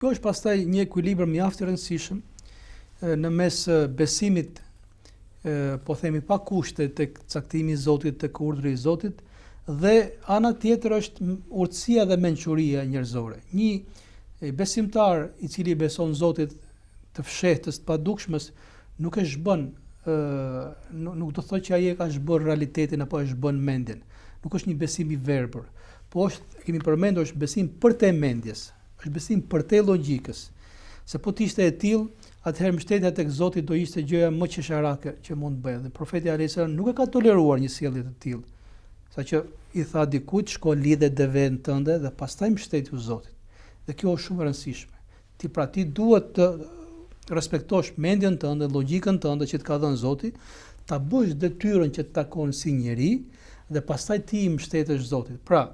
Kjo është pastaj një ekuilibër mjaft i rëndësishëm në mes besimit, po themi pa kushte tek caktimi i Zotit, tek urdhri i Zotit, dhe ana tjetër është urtësia dhe mençuria njerëzore. Një besimtar i cili beson Zotit të fshehtës, të padukshmës, nuk e zhbën, nuk do thotë që ai e ka zhbën realitetin apo e zhbën mendjen. Nuk është një besim i verbër, po është, kemi përmendur, është besim për te mendjes, është besim për te logjikës. Se po të ishte e tillë, atëherë mbështetja tek Zoti do ishte gjëja më qesharake që mund të bëhet. Dhe profeti alayhis salam nuk e ka toleruar një sjellje të tillë. Saqë i tha dikujt, shko lidhe devën tënde dhe pastaj mbështetu Zotit. Dhe kjo është shumë e rëndësishme. Ti duhet të respektosh mendjen tënde, logjikën tënde që të ka dhënë Zoti, ta bësh detyrën që të takon si njeri dhe pastaj ti i mbështetesh Zotit. Pra,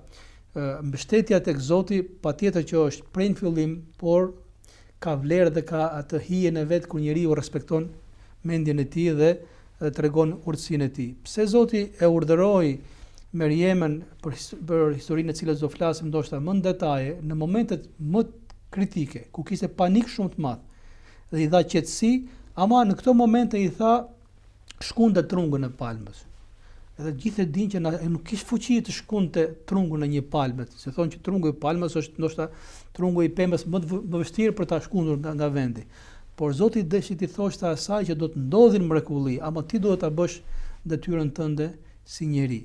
mbështetja tek Zoti patjetër që është prej në fillim, por ka vlerë dhe ka atë hijen e vet kur njeriu respekton mendjen e tij dhe tregon urtësinë e tij. Pse Zoti e urdhëroi Meriemën për historinë e cilës do flasim ndoshta më në detaje, në momentet më kritike, ku kishte panik shumë të madh, dhe i dha qetësi, ama në këto momente i tha shkunde trungun e palmës. Edhe gjithë e dinë që nuk kishte fuqi të shkunte trungun e një palme. Se thonë që trungu i palmës është ndoshta trungu i pemës më vështirë për ta shkundur nga vendi. Por Zoti dëshi t'i thoshte asaj që do të ndodhin mrekulli, ama ti duhet ta bësh detyrën tënde si njeri.